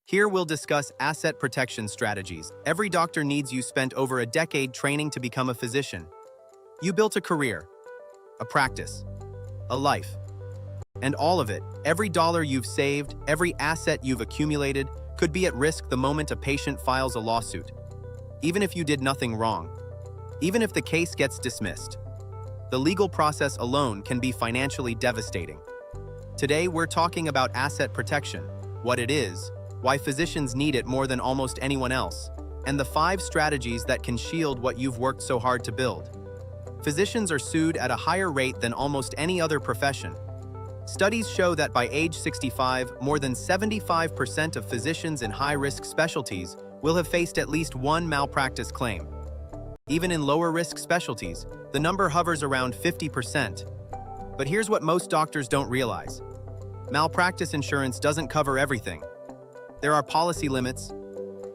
Here we'll discuss asset protection strategies. Every doctor needs you spent over a decade training to become a physician. You built a career, a practice, a life. And all of it, every dollar you've saved, every asset you've accumulated, could be at risk the moment a patient files a lawsuit. Even if you did nothing wrong. Even if the case gets dismissed. The legal process alone can be financially devastating. Today we're talking about asset protection, what it is, why physicians need it more than almost anyone else, and the 5 strategies that can shield what you've worked so hard to build. Physicians are sued at a higher rate than almost any other profession. Studies show that by age 65, more than 75% of physicians in high-risk specialties will have faced at least one malpractice claim. Even in lower-risk specialties, the number hovers around 50%. But here's what most doctors don't realize. Malpractice insurance doesn't cover everything. There are policy limits,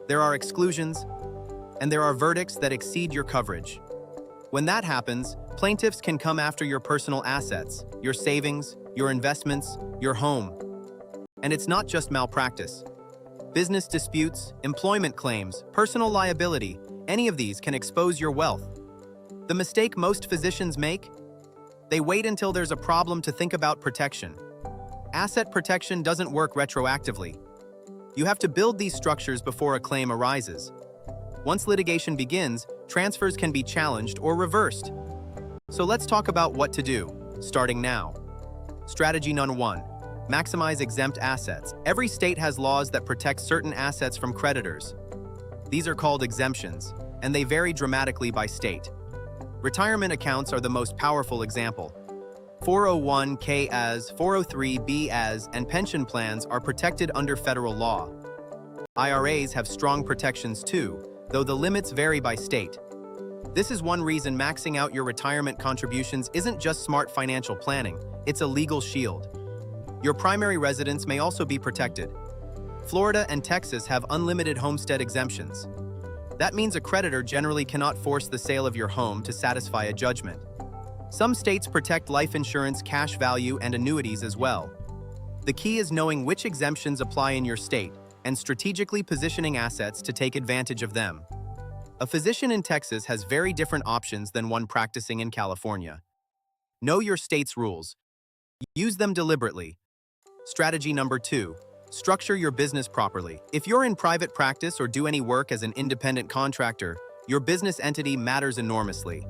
there are exclusions, and there are verdicts that exceed your coverage. When that happens, plaintiffs can come after your personal assets, your savings, your investments, your home. And it's not just malpractice. Business disputes, employment claims, personal liability, any of these can expose your wealth. The mistake most physicians make? They wait until there's a problem to think about protection. Asset protection doesn't work retroactively. You have to build these structures before a claim arises. Once litigation begins, transfers can be challenged or reversed. So let's talk about what to do, starting now. Strategy number 1. Maximize exempt assets. Every state has laws that protect certain assets from creditors. These are called exemptions, and they vary dramatically by state. Retirement accounts are the most powerful example. 401k as, 403b as, and pension plans are protected under federal law. IRAs have strong protections too, though the limits vary by state. This is one reason maxing out your retirement contributions isn't just smart financial planning, it's a legal shield. Your primary residence may also be protected. Florida and Texas have unlimited homestead exemptions. That means a creditor generally cannot force the sale of your home to satisfy a judgment. Some states protect life insurance, cash value, and annuities as well. The key is knowing which exemptions apply in your state and strategically positioning assets to take advantage of them. A physician in Texas has very different options than one practicing in California. Know your state's rules. Use them deliberately. Strategy number 2. Structure your business properly. If you're in private practice or do any work as an independent contractor, your business entity matters enormously.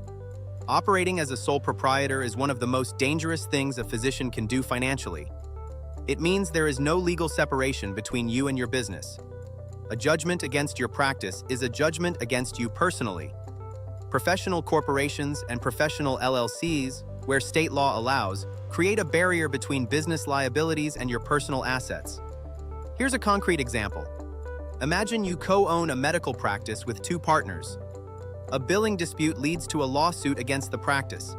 Operating as a sole proprietor is one of the most dangerous things a physician can do financially. It means there is no legal separation between you and your business. A judgment against your practice is a judgment against you personally. Professional corporations and professional LLCs, where state law allows, create a barrier between business liabilities and your personal assets. Here's a concrete example. Imagine you co-own a medical practice with 2 partners. A billing dispute leads to a lawsuit against the practice.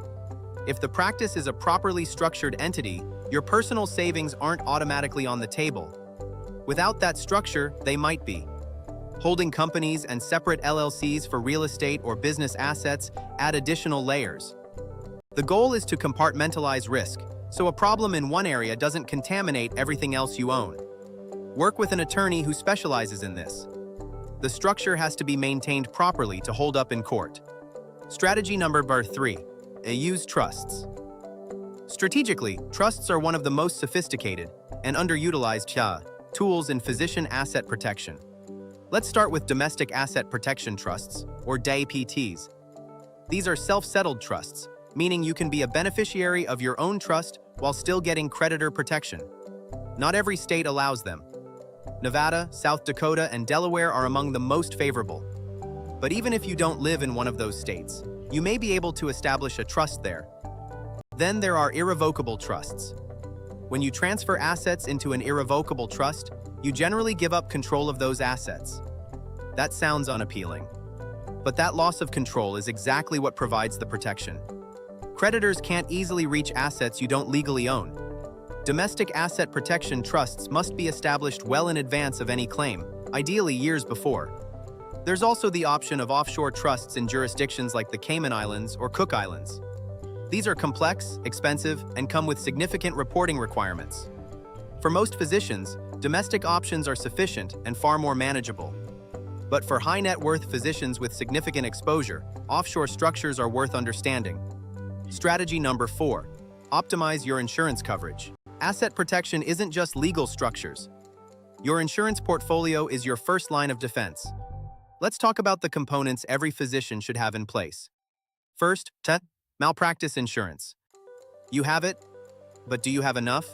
If the practice is a properly structured entity, your personal savings aren't automatically on the table. Without that structure, they might be. Holding companies and separate LLCs for real estate or business assets add additional layers. The goal is to compartmentalize risk, so a problem in one area doesn't contaminate everything else you own. Work with an attorney who specializes in this. The structure has to be maintained properly to hold up in court. Strategy number 3. Use trusts. Strategically, trusts are one of the most sophisticated and underutilized tools in physician asset protection. Let's start with domestic asset protection trusts, or DAPTs. These are self-settled trusts, meaning you can be a beneficiary of your own trust while still getting creditor protection. Not every state allows them. Nevada, South Dakota, and Delaware are among the most favorable. But even if you don't live in one of those states, you may be able to establish a trust there. Then there are irrevocable trusts. When you transfer assets into an irrevocable trust, you generally give up control of those assets. That sounds unappealing. But that loss of control is exactly what provides the protection. Creditors can't easily reach assets you don't legally own. Domestic asset protection trusts must be established well in advance of any claim, ideally years before. There's also the option of offshore trusts in jurisdictions like the Cayman Islands or Cook Islands. These are complex, expensive, and come with significant reporting requirements. For most physicians, domestic options are sufficient and far more manageable. But for high net worth physicians with significant exposure, offshore structures are worth understanding. Strategy number 4. Optimize your insurance coverage. Asset protection isn't just legal structures. Your insurance portfolio is your first line of defense. Let's talk about the components every physician should have in place. First, malpractice insurance. You have it, but do you have enough?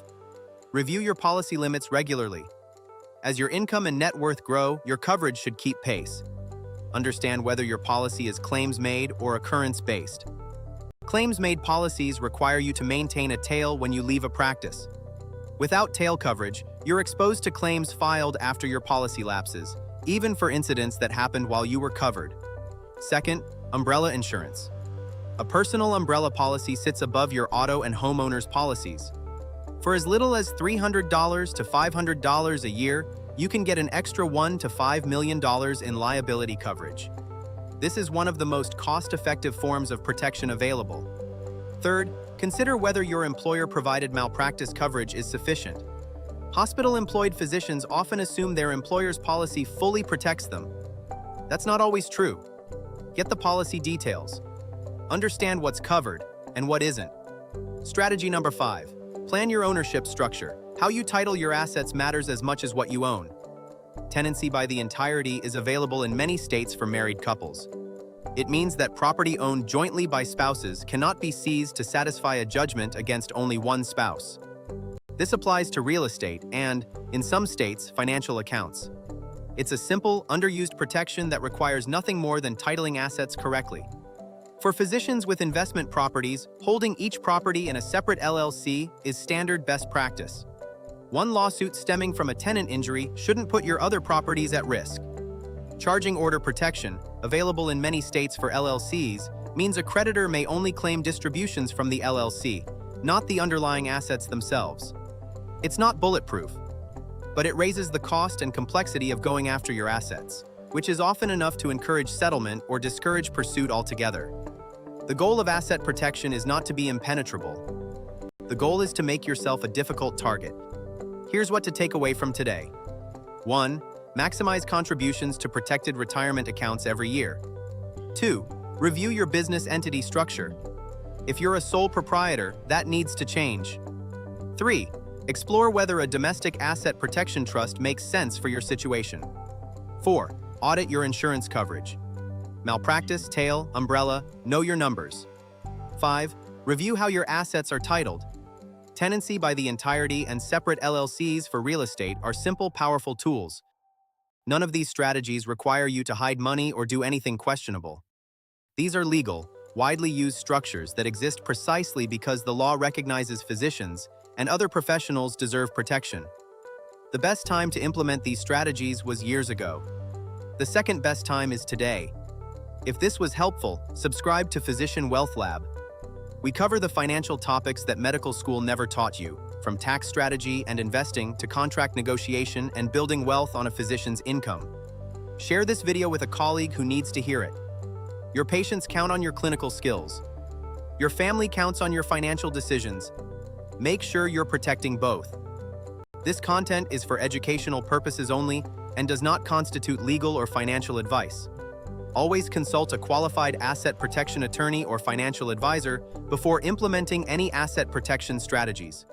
Review your policy limits regularly. As your income and net worth grow, your coverage should keep pace. Understand whether your policy is claims-made or occurrence-based. Claims-made policies require you to maintain a tail when you leave a practice. Without tail coverage, you're exposed to claims filed after your policy lapses, even for incidents that happened while you were covered. Second, umbrella insurance. A personal umbrella policy sits above your auto and homeowner's policies. For as little as $300 to $500 a year, you can get an extra $1 to $5 million in liability coverage. This is one of the most cost-effective forms of protection available. Third, consider whether your employer-provided malpractice coverage is sufficient. Hospital-employed physicians often assume their employer's policy fully protects them. That's not always true. Get the policy details. Understand what's covered and what isn't. Strategy number 5. Plan your ownership structure. How you title your assets matters as much as what you own. Tenancy by the entirety is available in many states for married couples. It means that property owned jointly by spouses cannot be seized to satisfy a judgment against only one spouse. This applies to real estate and, in some states, financial accounts. It's a simple, underused protection that requires nothing more than titling assets correctly. For physicians with investment properties, holding each property in a separate LLC is standard best practice. One lawsuit stemming from a tenant injury shouldn't put your other properties at risk. Charging order protection, available in many states for LLCs, means a creditor may only claim distributions from the LLC, not the underlying assets themselves. It's not bulletproof, but it raises the cost and complexity of going after your assets, which is often enough to encourage settlement or discourage pursuit altogether. The goal of asset protection is not to be impenetrable. The goal is to make yourself a difficult target. Here's what to take away from today. 1. Maximize contributions to protected retirement accounts every year. 2. Review your business entity structure. If you're a sole proprietor, that needs to change. 3. Explore whether a domestic asset protection trust makes sense for your situation. 4. Audit your insurance coverage. Malpractice, tail, umbrella, know your numbers. 5. Review how your assets are titled. Tenancy by the entirety and separate LLCs for real estate are simple, powerful tools. None of these strategies require you to hide money or do anything questionable. These are legal, widely used structures that exist precisely because the law recognizes physicians and other professionals deserve protection. The best time to implement these strategies was years ago. The second best time is today. If this was helpful, subscribe to Physician Wealth Lab. We cover the financial topics that medical school never taught you, from tax strategy and investing to contract negotiation and building wealth on a physician's income. Share this video with a colleague who needs to hear it. Your patients count on your clinical skills. Your family counts on your financial decisions. Make sure you're protecting both. This content is for educational purposes only and does not constitute legal or financial advice. Always consult a qualified asset protection attorney or financial advisor before implementing any asset protection strategies.